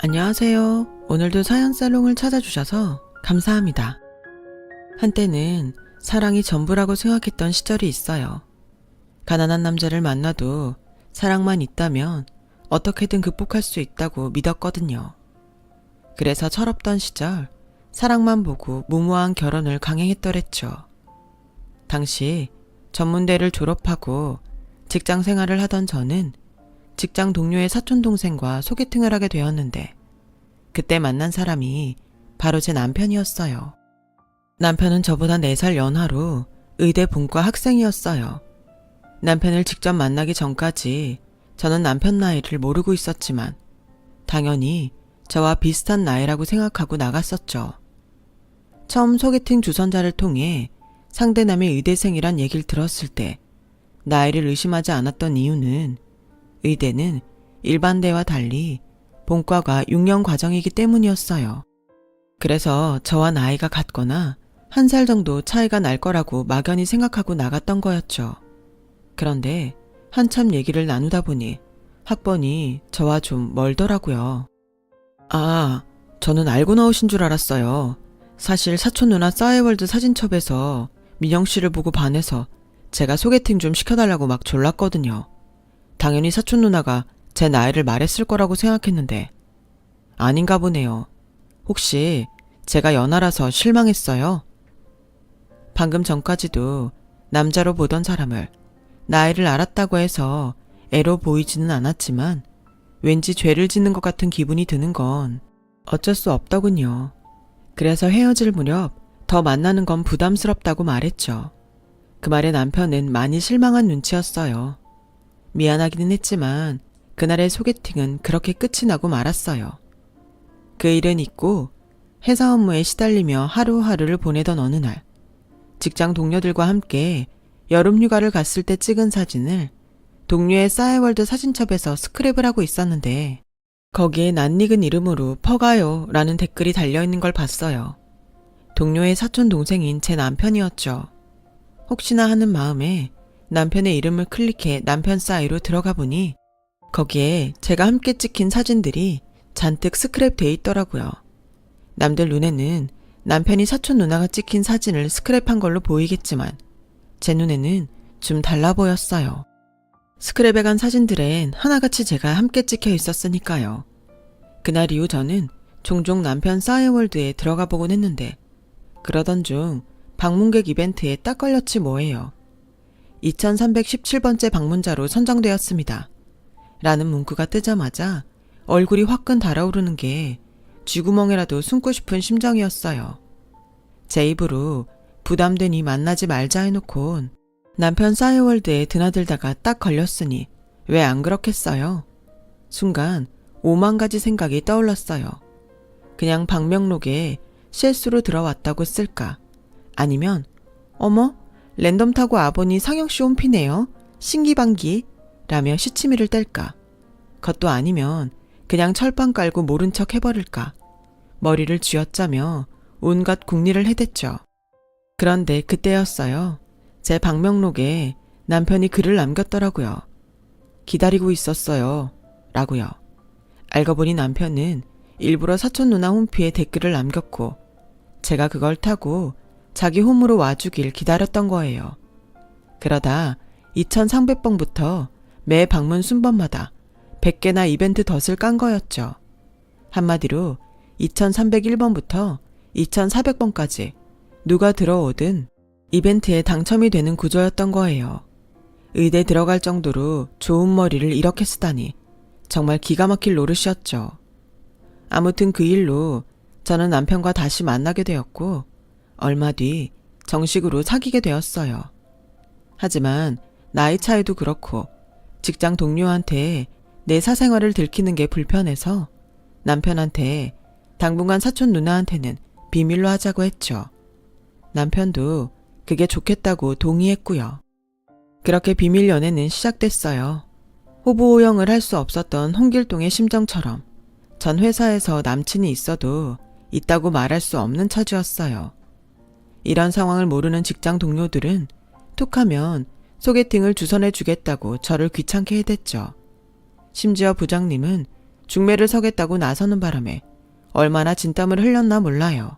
안녕하세요. 오늘도 사연살롱을 찾아주셔서 감사합니다. 한때는 사랑이 전부라고 생각했던 시절이 있어요. 가난한 남자를 만나도 사랑만 있다면 어떻게든 극복할 수 있다고 믿었거든요. 그래서 철없던 시절 사랑만 보고 무모한 결혼을 강행했더랬죠. 당시 전문대를 졸업하고 직장 생활을 하던 저는 직장 동료의 사촌동생과 소개팅을 하게 되었는데 그때 만난 사람이 바로 제 남편이었어요. 남편은 저보다 4살 연하로 의대 본과 학생이었어요. 남편을 직접 만나기 전까지 저는 남편 나이를 모르고 있었지만 당연히 저와 비슷한 나이라고 생각하고 나갔었죠. 처음 소개팅 주선자를 통해 상대남이 의대생이란 얘기를 들었을 때 나이를 의심하지 않았던 이유는 의대는 일반대와 달리 본과가 6년 과정이기 때문이었어요. 그래서 저와 나이가 같거나 1살 정도 차이가 날 거라고 막연히 생각하고 나갔던 거였죠. 그런데 한참 얘기를 나누다 보니 학번이 저와 좀 멀더라고요. 아, 저는 알고 나오신 줄 알았어요. 사실 사촌 누나 싸이월드 사진첩에서 민영 씨를 보고 반해서 제가 소개팅 좀 시켜달라고 막 졸랐거든요. 당연히 사촌 누나가 제 나이를 말했을 거라고 생각했는데 아닌가 보네요. 혹시 제가 연하라서 실망했어요? 방금 전까지도 남자로 보던 사람을 나이를 알았다고 해서 애로 보이지는 않았지만 왠지 죄를 짓는 것 같은 기분이 드는 건 어쩔 수 없더군요. 그래서 헤어질 무렵 더 만나는 건 부담스럽다고 말했죠. 그 말에 남편은 많이 실망한 눈치였어요. 미안하기는 했지만 그날의 소개팅은 그렇게 끝이 나고 말았어요. 그 일은 잊고 회사 업무에 시달리며 하루하루를 보내던 어느 날 직장 동료들과 함께 여름휴가를 갔을 때 찍은 사진을 동료의 싸이월드 사진첩에서 스크랩을 하고 있었는데 거기에 낯익은 이름으로 퍼가요 라는 댓글이 달려있는 걸 봤어요. 동료의 사촌 동생인 제 남편이었죠. 혹시나 하는 마음에 남편의 이름을 클릭해 남편 싸이로 들어가 보니 거기에 제가 함께 찍힌 사진들이 잔뜩 스크랩 돼 있더라고요. 남들 눈에는 남편이 사촌 누나가 찍힌 사진을 스크랩한 걸로 보이겠지만 제 눈에는 좀 달라 보였어요. 스크랩에 간 사진들엔 하나같이 제가 함께 찍혀 있었으니까요. 그날 이후 저는 종종 남편 싸이월드에 들어가 보곤 했는데 그러던 중 방문객 이벤트에 딱 걸렸지 뭐예요. 2317번째 방문자로 선정되었습니다. 라는 문구가 뜨자마자 얼굴이 화끈 달아오르는 게 쥐구멍이라도 숨고 싶은 심정이었어요. 제 입으로 부담되니 만나지 말자 해놓곤 남편 싸이월드에 드나들다가 딱 걸렸으니 왜 안 그렇겠어요? 순간 5만 가지 생각이 떠올랐어요. 그냥 방명록에 실수로 들어왔다고 쓸까? 아니면 어머? 랜덤 타고 아보니 상영씨 홈피네요. 신기방기 라며 시치미를 뗄까? 그것도 아니면 그냥 철판 깔고 모른 척 해버릴까? 머리를 쥐어짜며 온갖 궁리를 해댔죠. 그런데 그때였어요. 제 방명록에 남편이 글을 남겼더라고요. 기다리고 있었어요. 라고요. 알고 보니 남편은 일부러 사촌 누나 홈피에 댓글을 남겼고 제가 그걸 타고 자기 홈으로 와주길 기다렸던 거예요. 그러다 2300번부터 매 방문 순번마다 100개나 이벤트 덫을 깐 거였죠. 한마디로 2301번부터 2400번까지 누가 들어오든 이벤트에 당첨이 되는 구조였던 거예요. 의대 들어갈 정도로 좋은 머리를 이렇게 쓰다니 정말 기가 막힐 노릇이었죠. 아무튼 그 일로 저는 남편과 다시 만나게 되었고 얼마 뒤 정식으로 사귀게 되었어요. 하지만 나이 차이도 그렇고 직장 동료한테 내 사생활을 들키는 게 불편해서 남편한테 당분간 사촌 누나한테는 비밀로 하자고 했죠. 남편도 그게 좋겠다고 동의했고요. 그렇게 비밀 연애는 시작됐어요. 호부호영을 할 수 없었던 홍길동의 심정처럼 전 회사에서 남친이 있어도 있다고 말할 수 없는 처지였어요. 이런 상황을 모르는 직장 동료들은 툭하면 소개팅을 주선해 주겠다고 저를 귀찮게 해댔죠. 심지어 부장님은 중매를 서겠다고 나서는 바람에 얼마나 진땀을 흘렸나 몰라요.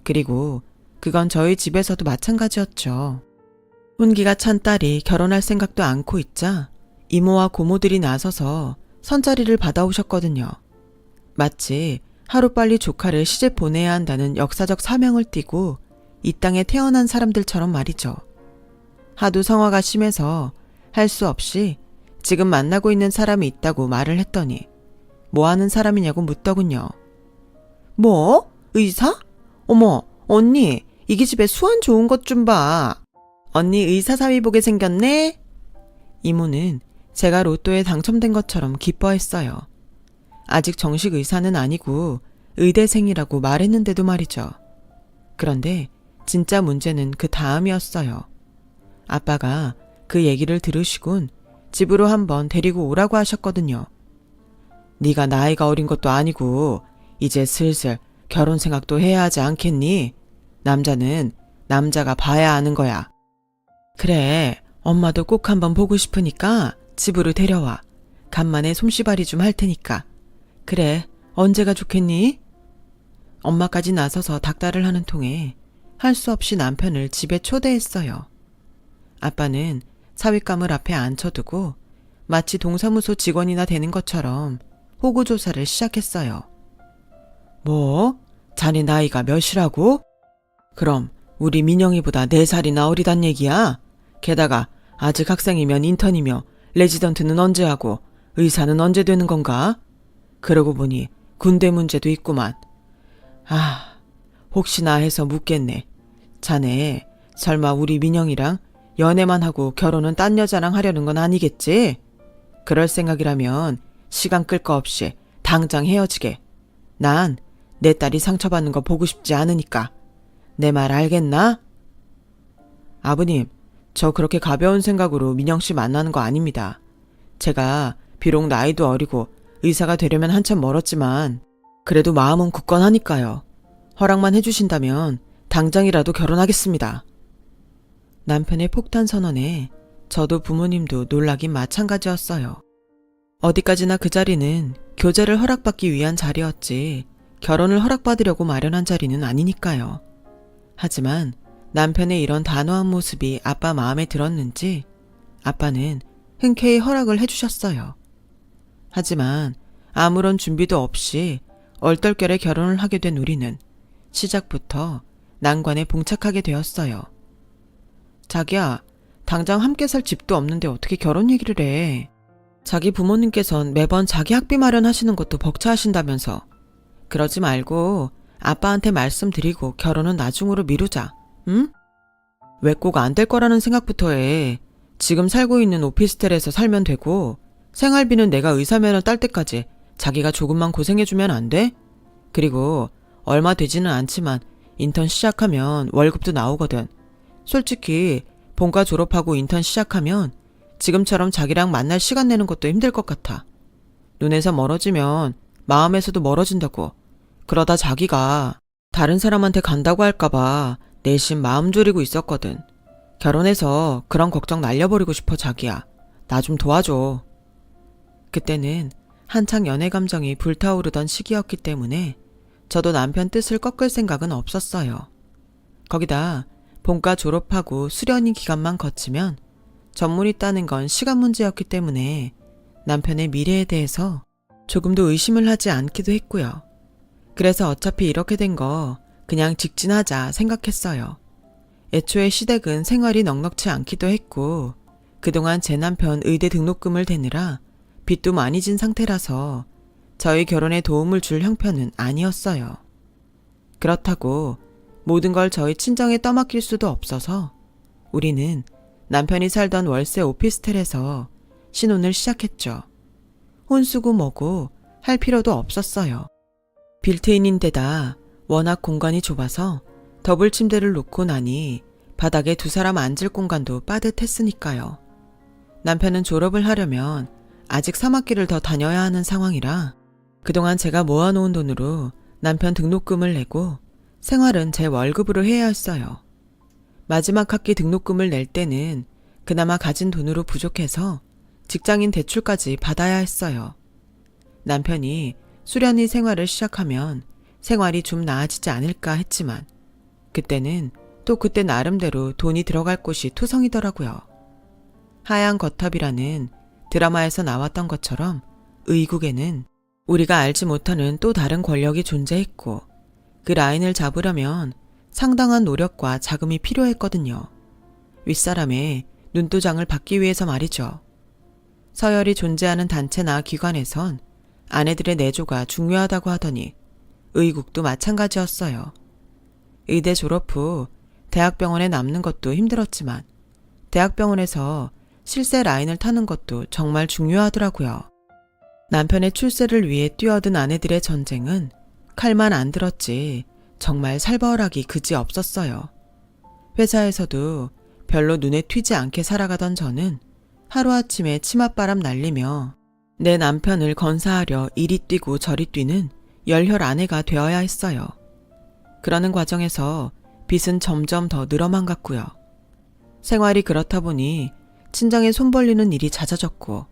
그리고 그건 저희 집에서도 마찬가지였죠. 혼기가 찬 딸이 결혼할 생각도 않고 있자 이모와 고모들이 나서서 선자리를 받아오셨거든요. 마치 하루빨리 조카를 시집 보내야 한다는 역사적 사명을 띠고 이 땅에 태어난 사람들처럼 말이죠. 하도 성화가 심해서 할 수 없이 지금 만나고 있는 사람이 있다고 말을 했더니 뭐 하는 사람이냐고 묻더군요. 뭐? 의사? 어머, 언니, 이 기집애 수완 좋은 것 좀 봐. 언니 의사 사위 보게 생겼네? 이모는 제가 로또에 당첨된 것처럼 기뻐했어요. 아직 정식 의사는 아니고 의대생이라고 말했는데도 말이죠. 그런데 진짜 문제는 그 다음이었어요. 아빠가 그 얘기를 들으시곤 집으로 한번 데리고 오라고 하셨거든요. 네가 나이가 어린 것도 아니고 이제 슬슬 결혼 생각도 해야 하지 않겠니? 남자는 남자가 봐야 아는 거야. 그래, 엄마도 꼭 한번 보고 싶으니까 집으로 데려와. 간만에 솜씨발이 좀 할 테니까. 그래, 언제가 좋겠니? 엄마까지 나서서 닥달을 하는 통에 할 수 없이 남편을 집에 초대했어요. 아빠는 사윗감을 앞에 앉혀두고 마치 동사무소 직원이나 되는 것처럼 호구조사를 시작했어요. 뭐? 자네 나이가 몇이라고? 그럼 우리 민영이보다 4살이나 어리단 얘기야? 게다가 아직 학생이면 인턴이며 레지던트는 언제 하고 의사는 언제 되는 건가? 그러고 보니 군대 문제도 있구만. 아, 혹시나 해서 묻겠네. 자네 설마 우리 민영이랑 연애만 하고 결혼은 딴 여자랑 하려는 건 아니겠지? 그럴 생각이라면 시간 끌 거 없이 당장 헤어지게. 난 내 딸이 상처받는 거 보고 싶지 않으니까. 내 말 알겠나? 아버님, 저 그렇게 가벼운 생각으로 민영 씨 만나는 거 아닙니다. 제가 비록 나이도 어리고 의사가 되려면 한참 멀었지만 그래도 마음은 굳건하니까요. 허락만 해주신다면 당장이라도 결혼하겠습니다. 남편의 폭탄 선언에 저도 부모님도 놀라긴 마찬가지였어요. 어디까지나 그 자리는 교제를 허락받기 위한 자리였지 결혼을 허락받으려고 마련한 자리는 아니니까요. 하지만 남편의 이런 단호한 모습이 아빠 마음에 들었는지 아빠는 흔쾌히 허락을 해주셨어요. 하지만 아무런 준비도 없이 얼떨결에 결혼을 하게 된 우리는 시작부터 난관에 봉착하게 되었어요. 자기야, 당장 함께 살 집도 없는데 어떻게 결혼 얘기를 해. 자기 부모님께선 매번 자기 학비 마련하시는 것도 벅차하신다면서. 그러지 말고 아빠한테 말씀드리고 결혼은 나중으로 미루자. 응? 왜 꼭 안 될 거라는 생각부터 해. 지금 살고 있는 오피스텔에서 살면 되고 생활비는 내가 의사면허 딸 때까지 자기가 조금만 고생해주면 안 돼? 그리고 얼마 되지는 않지만 인턴 시작하면 월급도 나오거든. 솔직히 본과 졸업하고 인턴 시작하면 지금처럼 자기랑 만날 시간 내는 것도 힘들 것 같아. 눈에서 멀어지면 마음에서도 멀어진다고. 그러다 자기가 다른 사람한테 간다고 할까봐 내심 마음 졸이고 있었거든. 결혼해서 그런 걱정 날려버리고 싶어 자기야. 나 좀 도와줘. 그때는 한창 연애 감정이 불타오르던 시기였기 때문에 저도 남편 뜻을 꺾을 생각은 없었어요. 거기다 본과 졸업하고 수련이 기간만 거치면 전문의 따는 건 시간 문제였기 때문에 남편의 미래에 대해서 조금도 의심을 하지 않기도 했고요. 그래서 어차피 이렇게 된 거 그냥 직진하자 생각했어요. 애초에 시댁은 생활이 넉넉치 않기도 했고 그동안 제 남편 의대 등록금을 대느라 빚도 많이 진 상태라서 저희 결혼에 도움을 줄 형편은 아니었어요. 그렇다고 모든 걸 저희 친정에 떠맡길 수도 없어서 우리는 남편이 살던 월세 오피스텔에서 신혼을 시작했죠. 혼수고 뭐고 할 필요도 없었어요. 빌트인인데다 워낙 공간이 좁아서 더블 침대를 놓고 나니 바닥에 2사람 앉을 공간도 빠듯했으니까요. 남편은 졸업을 하려면 아직 3학기를 더 다녀야 하는 상황이라 그동안 제가 모아놓은 돈으로 남편 등록금을 내고 생활은 제 월급으로 해야 했어요. 마지막 학기 등록금을 낼 때는 그나마 가진 돈으로 부족해서 직장인 대출까지 받아야 했어요. 남편이 수련이 생활을 시작하면 생활이 좀 나아지지 않을까 했지만 그때는 또 그때 나름대로 돈이 들어갈 곳이 투성이더라고요. 하얀 거탑이라는 드라마에서 나왔던 것처럼 의국에는 우리가 알지 못하는 또 다른 권력이 존재했고 그 라인을 잡으려면 상당한 노력과 자금이 필요했거든요. 윗사람의 눈도장을 받기 위해서 말이죠. 서열이 존재하는 단체나 기관에선 아내들의 내조가 중요하다고 하더니 의국도 마찬가지였어요. 의대 졸업 후 대학병원에 남는 것도 힘들었지만 대학병원에서 실세 라인을 타는 것도 정말 중요하더라고요. 남편의 출세를 위해 뛰어든 아내들의 전쟁은 칼만 안 들었지 정말 살벌하기 그지 없었어요. 회사에서도 별로 눈에 튀지 않게 살아가던 저는 하루아침에 치맛바람 날리며 내 남편을 건사하려 이리 뛰고 저리 뛰는 열혈 아내가 되어야 했어요. 그러는 과정에서 빚은 점점 더 늘어만 갔고요. 생활이 그렇다 보니 친정에 손 벌리는 일이 잦아졌고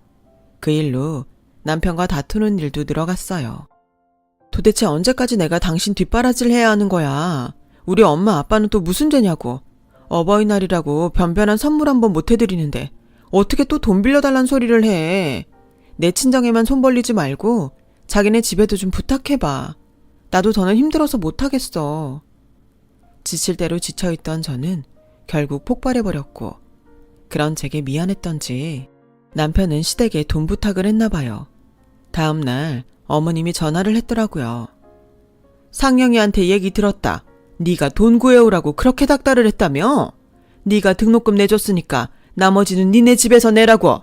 그 일로 남편과 다투는 일도 늘어갔어요. 도대체 언제까지 내가 당신 뒷바라지를 해야 하는 거야. 우리 엄마 아빠는 또 무슨 죄냐고. 어버이날이라고 변변한 선물 한번 못 해드리는데 어떻게 또 돈 빌려달란 소리를 해. 내 친정에만 손 벌리지 말고 자기네 집에도 좀 부탁해봐. 나도 더는 힘들어서 못하겠어. 지칠 대로 지쳐있던 저는 결국 폭발해버렸고 그런 제게 미안했던지 남편은 시댁에 돈 부탁을 했나 봐요. 다음 날 어머님이 전화를 했더라고요. 상영이한테 얘기 들었다. 네가 돈 구해오라고 그렇게 닥달을 했다며? 네가 등록금 내줬으니까 나머지는 니네 집에서 내라고.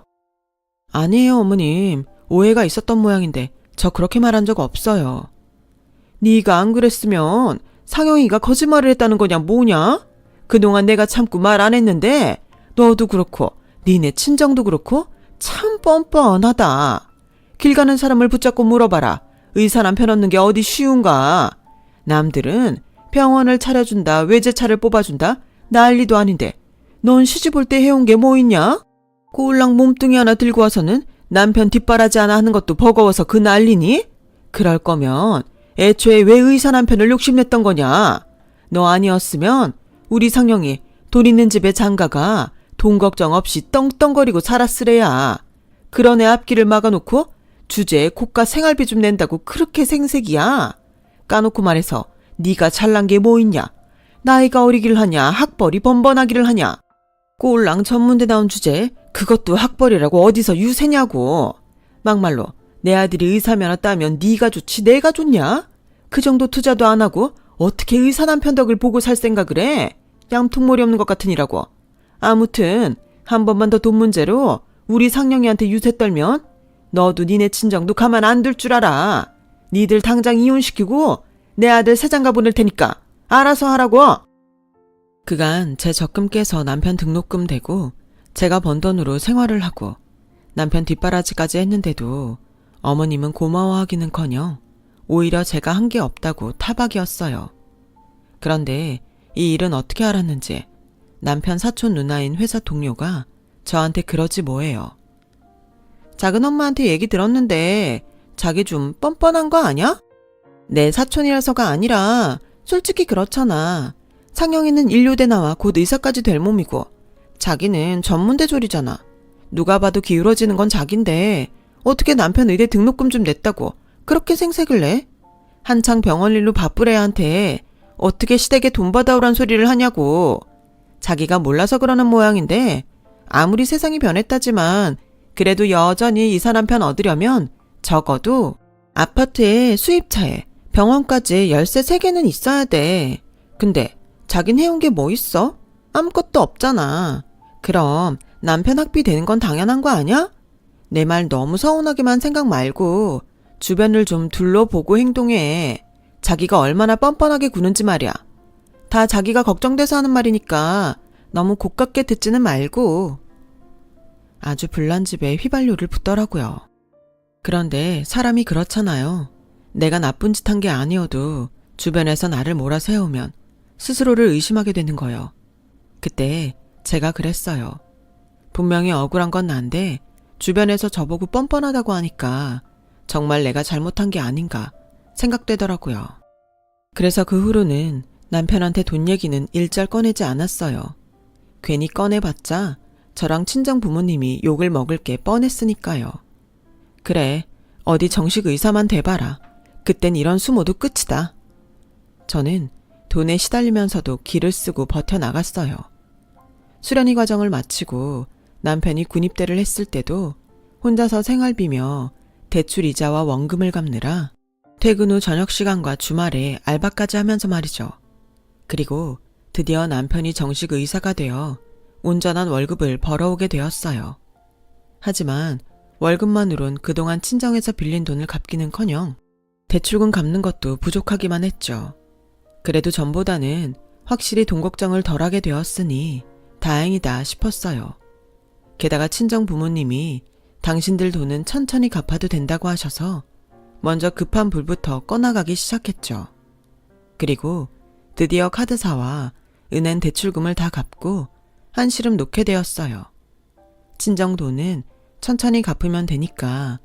아니에요 어머님. 오해가 있었던 모양인데 저 그렇게 말한 적 없어요. 네가 안 그랬으면 상영이가 거짓말을 했다는 거냐 뭐냐? 그동안 내가 참고 말 안 했는데 너도 그렇고 니네 친정도 그렇고 참 뻔뻔하다. 길 가는 사람을 붙잡고 물어봐라. 의사 남편 얻는 게 어디 쉬운가? 남들은 병원을 차려준다, 외제차를 뽑아준다, 난리도 아닌데 넌 시집 올 때 해온 게 뭐 있냐? 꼴랑 몸뚱이 하나 들고 와서는 남편 뒷바라지 하나 하는 것도 버거워서 그 난리니? 그럴 거면 애초에 왜 의사 남편을 욕심냈던 거냐? 너 아니었으면 우리 상영이 돈 있는 집에 장가가 돈 걱정 없이 떵떵거리고 살았으래야. 그런 애 앞길을 막아놓고 주제에 고가 생활비 좀 낸다고 그렇게 생색이야. 까놓고 말해서 네가 잘난 게 뭐 있냐? 나이가 어리길 하냐? 학벌이 번번하기를 하냐? 꼴랑 전문대 나온 주제에 그것도 학벌이라고 어디서 유세냐고. 막말로 내 아들이 의사 면허 따면 네가 좋지 내가 좋냐? 그 정도 투자도 안 하고 어떻게 의사 남편 덕을 보고 살 생각을 해? 얌통머리 없는 것 같으니라고. 아무튼 한 번만 더 돈 문제로 우리 상영이한테 유세 떨면 너도 니네 친정도 가만 안 둘 줄 알아. 니들 당장 이혼시키고 내 아들 새장가 보낼 테니까 알아서 하라고. 그간 제 적금 깨서 남편 등록금 대고 제가 번 돈으로 생활을 하고 남편 뒷바라지까지 했는데도 어머님은 고마워하기는커녕 오히려 제가 한 게 없다고 타박이었어요. 그런데 이 일은 어떻게 알았는지 남편 사촌 누나인 회사 동료가 저한테 그러지 뭐예요. 작은 엄마한테 얘기 들었는데 자기 좀 뻔뻔한 거 아냐? 내 사촌이라서가 아니라 솔직히 그렇잖아. 상영이는 인류대 나와 곧 의사까지 될 몸이고 자기는 전문대 졸이잖아. 누가 봐도 기울어지는 건 자긴데 어떻게 남편 의대 등록금 좀 냈다고 그렇게 생색을 내? 한창 병원 일로 바쁠 애한테 어떻게 시댁에 돈 받아오란 소리를 하냐고. 자기가 몰라서 그러는 모양인데 아무리 세상이 변했다지만 그래도 여전히 이사 남편 얻으려면 적어도 아파트에 수입차에 병원까지 열쇠 3개는 있어야 돼. 근데 자긴 해온 게 뭐 있어? 아무것도 없잖아. 그럼 남편 학비 되는 건 당연한 거 아니야? 내 말 너무 서운하게만 생각 말고 주변을 좀 둘러보고 행동해. 자기가 얼마나 뻔뻔하게 구는지 말이야. 다 자기가 걱정돼서 하는 말이니까 너무 고깝게 듣지는 말고. 아주 불난 집에 휘발유를 붓더라고요. 그런데 사람이 그렇잖아요. 내가 나쁜 짓 한 게 아니어도 주변에서 나를 몰아세우면 스스로를 의심하게 되는 거예요. 그때 제가 그랬어요. 분명히 억울한 건 난데 주변에서 저보고 뻔뻔하다고 하니까 정말 내가 잘못한 게 아닌가 생각되더라고요. 그래서 그 후로는 남편한테 돈 얘기는 일절 꺼내지 않았어요. 괜히 꺼내봤자 저랑 친정 부모님이 욕을 먹을 게 뻔했으니까요. 그래, 어디 정식 의사만 돼봐라. 그땐 이런 수모도 끝이다. 저는 돈에 시달리면서도 기를 쓰고 버텨나갔어요. 수련회 과정을 마치고 남편이 군입대를 했을 때도 혼자서 생활비며 대출 이자와 원금을 갚느라 퇴근 후 저녁 시간과 주말에 알바까지 하면서 말이죠. 그리고 드디어 남편이 정식 의사가 되어 온전한 월급을 벌어오게 되었어요. 하지만 월급만으론 그동안 친정에서 빌린 돈을 갚기는커녕 대출금 갚는 것도 부족하기만 했죠. 그래도 전보다는 확실히 돈 걱정을 덜하게 되었으니 다행이다 싶었어요. 게다가 친정 부모님이 당신들 돈은 천천히 갚아도 된다고 하셔서 먼저 급한 불부터 꺼나가기 시작했죠. 그리고 드디어 카드사와 은행 대출금을 다 갚고 한시름 놓게 되었어요. 친정 돈은 천천히 갚으면 되니까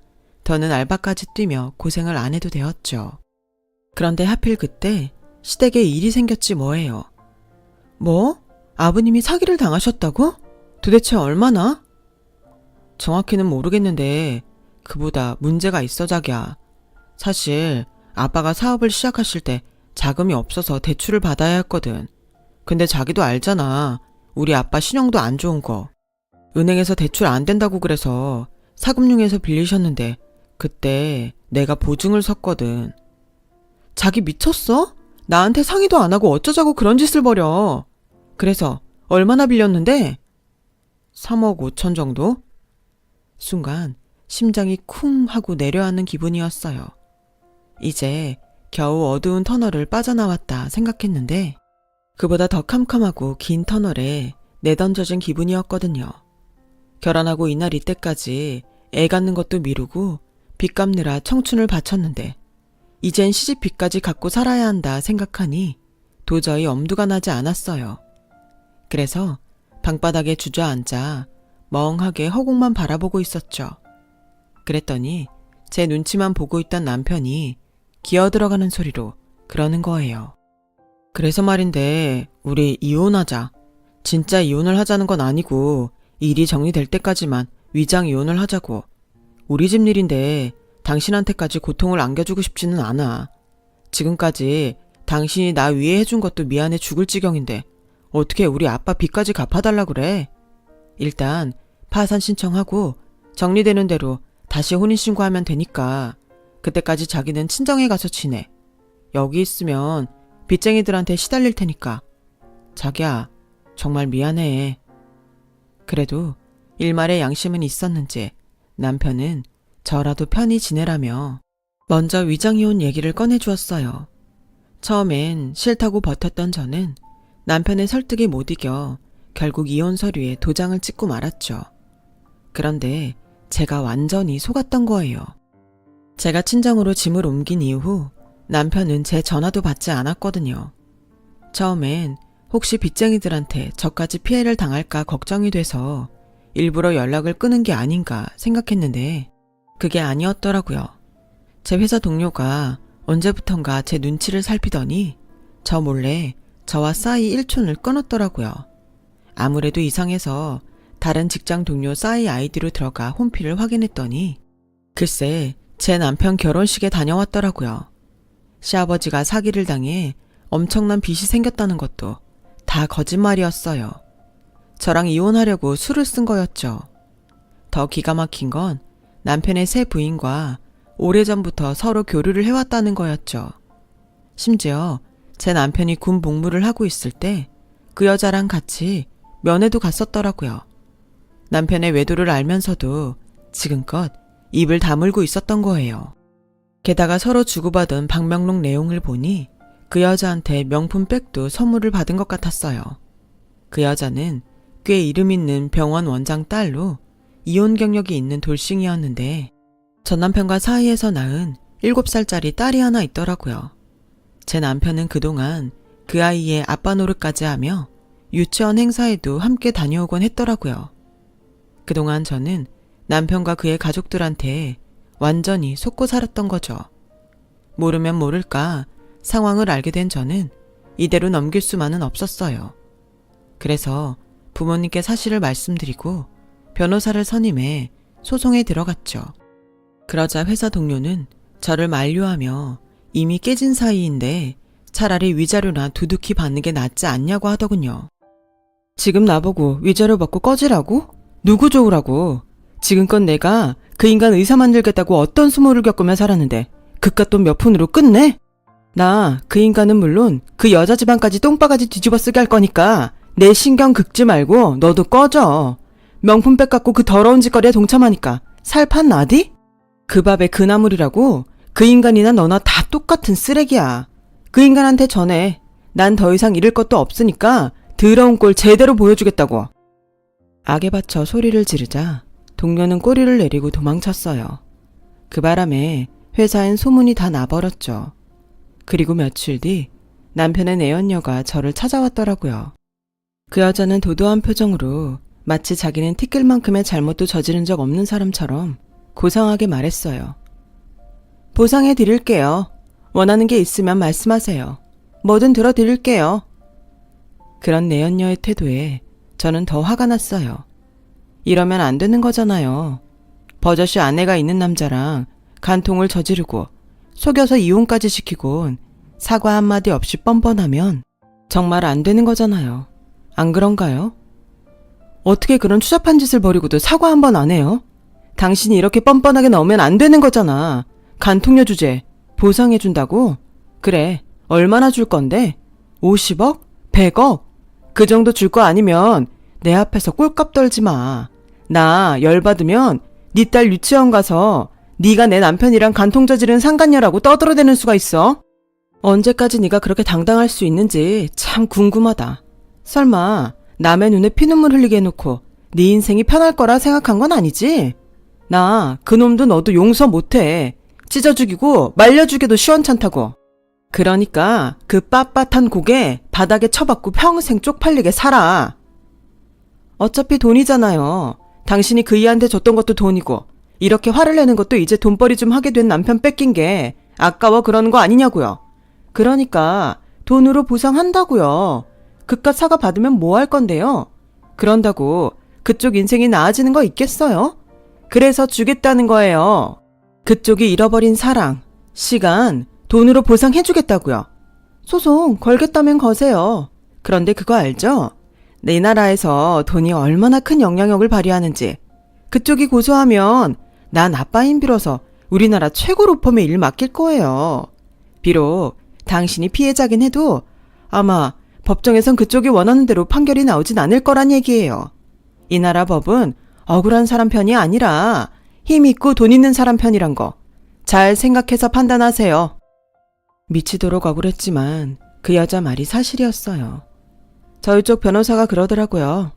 더는 알바까지 뛰며 고생을 안 해도 되었죠. 그런데 하필 그때 시댁에 일이 생겼지 뭐예요. 뭐? 아버님이 사기를 당하셨다고? 도대체 얼마나? 정확히는 모르겠는데 그보다 문제가 있어 자기야. 사실 아빠가 사업을 시작하실 때 자금이 없어서 대출을 받아야 했거든. 근데 자기도 알잖아. 우리 아빠 신용도 안 좋은 거. 은행에서 대출 안 된다고 그래서 사금융에서 빌리셨는데 그때 내가 보증을 섰거든. 자기 미쳤어? 나한테 상의도 안 하고 어쩌자고 그런 짓을 벌여. 그래서 얼마나 빌렸는데? 3억 5천 정도? 순간 심장이 쿵 하고 내려앉는 기분이었어요. 이제 겨우 어두운 터널을 빠져나왔다 생각했는데 그보다 더 캄캄하고 긴 터널에 내던져진 기분이었거든요. 결혼하고 이날 이때까지 애 갖는 것도 미루고 빚 갚느라 청춘을 바쳤는데 이젠 시집 빚까지 갚고 살아야 한다 생각하니 도저히 엄두가 나지 않았어요. 그래서 방바닥에 주저앉아 멍하게 허공만 바라보고 있었죠. 그랬더니 제 눈치만 보고 있던 남편이 기어들어가는 소리로 그러는 거예요. 그래서 말인데 우리 이혼하자. 진짜 이혼을 하자는 건 아니고 일이 정리될 때까지만 위장 이혼을 하자고. 우리 집 일인데 당신한테까지 고통을 안겨주고 싶지는 않아. 지금까지 당신이 나 위해 해준 것도 미안해 죽을 지경인데 어떻게 우리 아빠 빚까지 갚아달라 그래? 일단 파산 신청하고 정리되는 대로 다시 혼인신고하면 되니까 그때까지 자기는 친정에 가서 지내. 여기 있으면 빚쟁이들한테 시달릴 테니까. 자기야, 정말 미안해. 그래도 일말의 양심은 있었는지 남편은 저라도 편히 지내라며 먼저 위장이혼 얘기를 꺼내주었어요. 처음엔 싫다고 버텼던 저는 남편의 설득에 못 이겨 결국 이혼 서류에 도장을 찍고 말았죠. 그런데 제가 완전히 속았던 거예요. 제가 친정으로 짐을 옮긴 이후 남편은 제 전화도 받지 않았거든요. 처음엔 혹시 빚쟁이들한테 저까지 피해를 당할까 걱정이 돼서 일부러 연락을 끊은 게 아닌가 생각했는데 그게 아니었더라고요. 제 회사 동료가 언제부턴가 제 눈치를 살피더니 저 몰래 저와 싸이 일촌을 끊었더라고요. 아무래도 이상해서 다른 직장 동료 싸이 아이디로 들어가 홈피를 확인했더니 글쎄 제 남편 결혼식에 다녀왔더라고요. 시아버지가 사기를 당해 엄청난 빚이 생겼다는 것도 다 거짓말이었어요. 저랑 이혼하려고 술을 쓴 거였죠. 더 기가 막힌 건 남편의 새 부인과 오래전부터 서로 교류를 해왔다는 거였죠. 심지어 제 남편이 군 복무를 하고 있을 때 그 여자랑 같이 면회도 갔었더라고요. 남편의 외도를 알면서도 지금껏 입을 다물고 있었던 거예요. 게다가 서로 주고받은 방명록 내용을 보니 그 여자한테 명품 백도 선물을 받은 것 같았어요. 그 여자는 꽤 이름 있는 병원 원장 딸로 이혼 경력이 있는 돌싱이었는데 전 남편과 사이에서 낳은 7살짜리 딸이 하나 있더라고요. 제 남편은 그동안 그 아이의 아빠 노릇까지 하며 유치원 행사에도 함께 다녀오곤 했더라고요. 그동안 저는 남편과 그의 가족들한테 완전히 속고 살았던 거죠. 모르면 모를까 상황을 알게 된 저는 이대로 넘길 수만은 없었어요. 그래서 부모님께 사실을 말씀드리고 변호사를 선임해 소송에 들어갔죠. 그러자 회사 동료는 저를 만류하며 이미 깨진 사이인데 차라리 위자료나 두둑히 받는 게 낫지 않냐고 하더군요. 지금 나보고 위자료 받고 꺼지라고? 누구 좋으라고? 지금껏 내가 그 인간 의사 만들겠다고 어떤 수모를 겪으며 살았는데 그깟 돈 몇 푼으로 끝내? 나 그 인간은 물론 그 여자 집안까지 똥바가지 뒤집어 쓰게 할 거니까 내 신경 긁지 말고 너도 꺼져. 명품백 갖고 그 더러운 짓거리에 동참하니까 살판 나디? 그 밥에 그 나물이라고? 그 인간이나 너나 다 똑같은 쓰레기야. 그 인간한테 전해. 난 더 이상 잃을 것도 없으니까 더러운 꼴 제대로 보여주겠다고. 악에 받쳐 소리를 지르자 동료는 꼬리를 내리고 도망쳤어요. 그 바람에 회사엔 소문이 다 나버렸죠. 그리고 며칠 뒤 남편의 내연녀가 저를 찾아왔더라고요. 그 여자는 도도한 표정으로 마치 자기는 티끌만큼의 잘못도 저지른 적 없는 사람처럼 고상하게 말했어요. 보상해 드릴게요. 원하는 게 있으면 말씀하세요. 뭐든 들어드릴게요. 그런 내연녀의 태도에 저는 더 화가 났어요. 이러면 안 되는 거잖아요. 버젓이 아내가 있는 남자랑 간통을 저지르고 속여서 이혼까지 시키곤 사과 한마디 없이 뻔뻔하면 정말 안 되는 거잖아요. 안 그런가요? 어떻게 그런 추잡한 짓을 벌이고도 사과 한 번 안 해요? 당신이 이렇게 뻔뻔하게 나오면 안 되는 거잖아. 간통료 주제 보상해준다고? 그래, 얼마나 줄 건데? 50억? 100억? 그 정도 줄 거 아니면 내 앞에서 꼴값 떨지 마. 나 열받으면 네 딸 유치원 가서 네가 내 남편이랑 간통 저지른 상간녀라고 떠들어대는 수가 있어? 언제까지 네가 그렇게 당당할 수 있는지 참 궁금하다. 설마 남의 눈에 피눈물 흘리게 해놓고 네 인생이 편할 거라 생각한 건 아니지? 나 그놈도 너도 용서 못해. 찢어 죽이고 말려 죽여도 시원찮다고. 그러니까 그 빳빳한 고개 바닥에 쳐박고 평생 쪽팔리게 살아. 어차피 돈이잖아요. 당신이 그 이한테 줬던 것도 돈이고 이렇게 화를 내는 것도 이제 돈벌이 좀 하게 된 남편 뺏긴 게 아까워 그러는 거 아니냐고요. 그러니까 돈으로 보상한다고요. 그깟 사과 받으면 뭐 할 건데요? 그런다고 그쪽 인생이 나아지는 거 있겠어요? 그래서 주겠다는 거예요. 그쪽이 잃어버린 사랑, 시간, 돈으로 보상해주겠다고요. 소송 걸겠다면 거세요. 그런데 그거 알죠? 내 나라에서 돈이 얼마나 큰 영향력을 발휘하는지. 그쪽이 고소하면 난 아빠 힘 빌어서 우리나라 최고 로펌에 일 맡길 거예요. 비록 당신이 피해자긴 해도 아마 법정에선 그쪽이 원하는 대로 판결이 나오진 않을 거란 얘기예요. 이 나라 법은 억울한 사람 편이 아니라 힘 있고 돈 있는 사람 편이란 거 잘 생각해서 판단하세요. 미치도록 억울했지만 그 여자 말이 사실이었어요. 저희 쪽 변호사가 그러더라고요.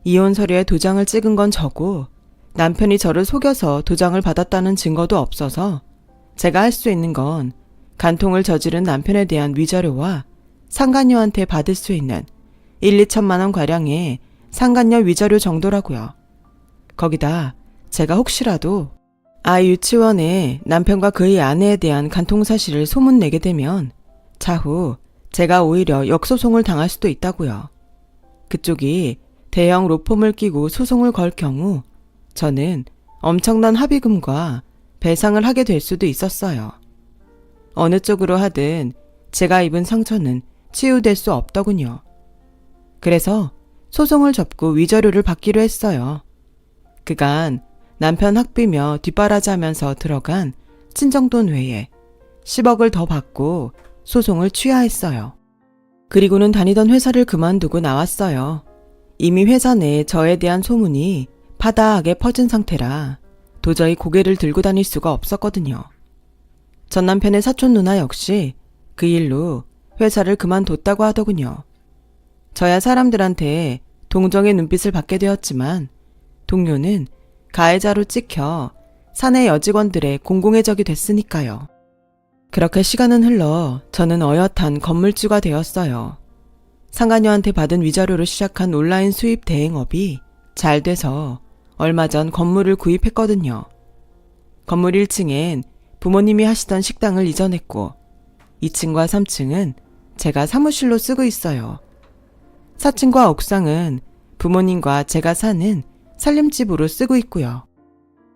이혼 서류에 도장을 찍은 건 저고 남편이 저를 속여서 도장을 받았다는 증거도 없어서 제가 할 수 있는 건 간통을 저지른 남편에 대한 위자료와 상간녀한테 받을 수 있는 1, 2천만 원 가량의 상간녀 위자료 정도라고요. 거기다 제가 혹시라도 아이 유치원에 남편과 그의 아내에 대한 간통 사실을 소문내게 되면 차후 제가 오히려 역소송을 당할 수도 있다고요. 그쪽이 대형 로펌을 끼고 소송을 걸 경우 저는 엄청난 합의금과 배상을 하게 될 수도 있었어요. 어느 쪽으로 하든 제가 입은 상처는 치유될 수 없더군요. 그래서 소송을 접고 위자료를 받기로 했어요. 그간 남편 학비며 뒷바라지하면서 들어간 친정돈 외에 10억을 더 받고 소송을 취하했어요. 그리고는 다니던 회사를 그만두고 나왔어요. 이미 회사 내에 저에 대한 소문이 파다하게 퍼진 상태라 도저히 고개를 들고 다닐 수가 없었거든요. 전 남편의 사촌 누나 역시 그 일로 회사를 그만뒀다고 하더군요. 저야 사람들한테 동정의 눈빛을 받게 되었지만 동료는 가해자로 찍혀 사내 여직원들의 공공의 적이 됐으니까요. 그렇게 시간은 흘러 저는 어엿한 건물주가 되었어요. 상간녀한테 받은 위자료로 시작한 온라인 수입 대행업이 잘 돼서 얼마 전 건물을 구입했거든요. 건물 1층엔 부모님이 하시던 식당을 이전했고 2층과 3층은 제가 사무실로 쓰고 있어요. 4층과 옥상은 부모님과 제가 사는 살림집으로 쓰고 있고요.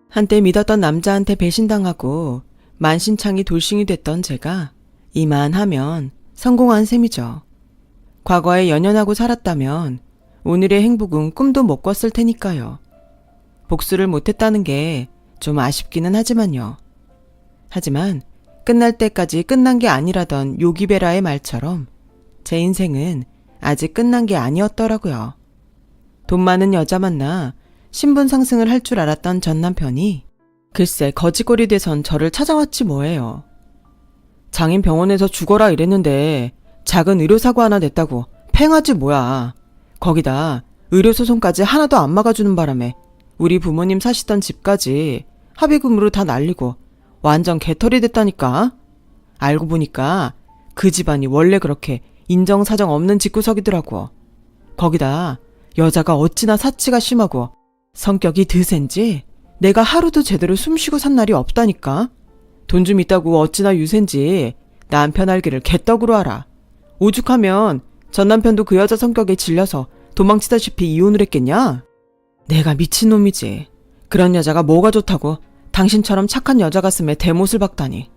한때 믿었던 남자한테 배신당하고 만신창이 돌싱이 됐던 제가 이만하면 성공한 셈이죠. 과거에 연연하고 살았다면 오늘의 행복은 꿈도 못 꿨을 테니까요. 복수를 못했다는 게 좀 아쉽기는 하지만요. 하지만 끝날 때까지 끝난 게 아니라던 요기베라의 말처럼 제 인생은 아직 끝난 게 아니었더라고요. 돈 많은 여자 만나 신분 상승을 할 줄 알았던 전 남편이 글쎄 거지꼴이 돼선 저를 찾아왔지 뭐예요. 장인 병원에서 죽어라 이랬는데 작은 의료사고 하나 냈다고 팽하지 뭐야. 거기다 의료소송까지 하나도 안 막아주는 바람에 우리 부모님 사시던 집까지 합의금으로 다 날리고 완전 개털이 됐다니까. 알고 보니까 그 집안이 원래 그렇게 인정사정 없는 집구석이더라고. 거기다 여자가 어찌나 사치가 심하고 성격이 드센지 내가 하루도 제대로 숨쉬고 산 날이 없다니까. 돈 좀 있다고 어찌나 유센지 남편 알기를 개떡으로 알아. 오죽하면 전 남편도 그 여자 성격에 질려서 도망치다시피 이혼을 했겠냐? 내가 미친놈이지. 그런 여자가 뭐가 좋다고 당신처럼 착한 여자 가슴에 대못을 박다니.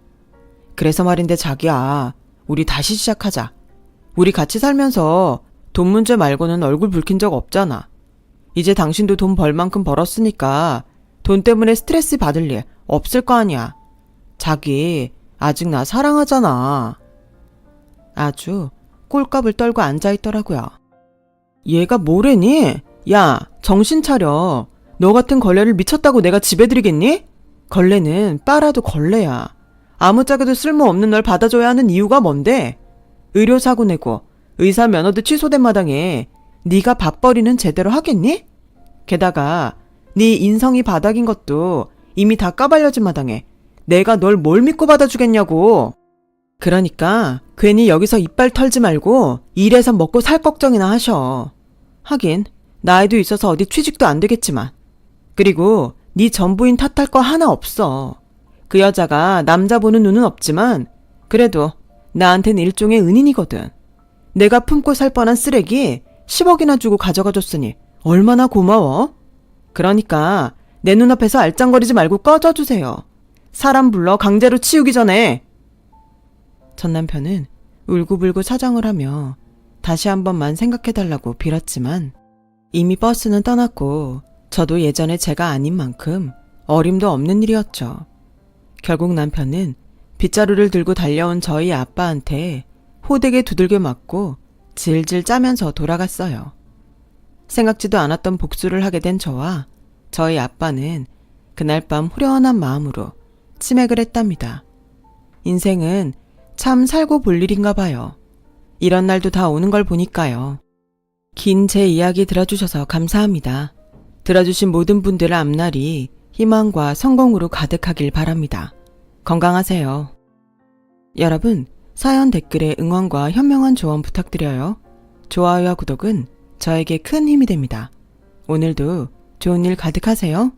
그래서 말인데 자기야, 우리 다시 시작하자. 우리 같이 살면서 돈 문제 말고는 얼굴 붉힌 적 없잖아. 이제 당신도 돈 벌 만큼 벌었으니까 돈 때문에 스트레스 받을 일 없을 거 아니야. 자기 아직 나 사랑하잖아. 아주 꼴값을 떨고 앉아있더라고요. 얘가 뭐래니? 야, 정신 차려. 너 같은 걸레를 미쳤다고 내가 집에들이겠니? 걸레는 빨아도 걸레야. 아무짝에도 쓸모없는 널 받아줘야 하는 이유가 뭔데? 의료사고 내고 의사 면허도 취소된 마당에 네가 밥벌이는 제대로 하겠니? 게다가 네 인성이 바닥인 것도 이미 다 까발려진 마당에 내가 널 뭘 믿고 받아주겠냐고. 그러니까 괜히 여기서 이빨 털지 말고 일해서 먹고 살 걱정이나 하셔. 하긴 나이도 있어서 어디 취직도 안 되겠지만. 그리고 네 전부인 탓할 거 하나 없어. 그 여자가 남자 보는 눈은 없지만 그래도 나한텐 일종의 은인이거든. 내가 품고 살 뻔한 쓰레기 10억이나 주고 가져가줬으니 얼마나 고마워? 그러니까 내 눈앞에서 알짱거리지 말고 꺼져주세요. 사람 불러 강제로 치우기 전에. 전 남편은 울고불고 사정을 하며 다시 한 번만 생각해달라고 빌었지만 이미 버스는 떠났고 저도 예전에 제가 아닌 만큼 어림도 없는 일이었죠. 결국 남편은 빗자루를 들고 달려온 저희 아빠한테 호되게 두들겨 맞고 질질 짜면서 돌아갔어요. 생각지도 않았던 복수를 하게 된 저와 저희 아빠는 그날 밤 후련한 마음으로 치맥을 했답니다. 인생은 참 살고 볼 일인가 봐요. 이런 날도 다 오는 걸 보니까요. 긴 제 이야기 들어주셔서 감사합니다. 들어주신 모든 분들의 앞날이 희망과 성공으로 가득하길 바랍니다. 건강하세요. 여러분, 사연 댓글에 응원과 현명한 조언 부탁드려요. 좋아요와 구독은 저에게 큰 힘이 됩니다. 오늘도 좋은 일 가득하세요.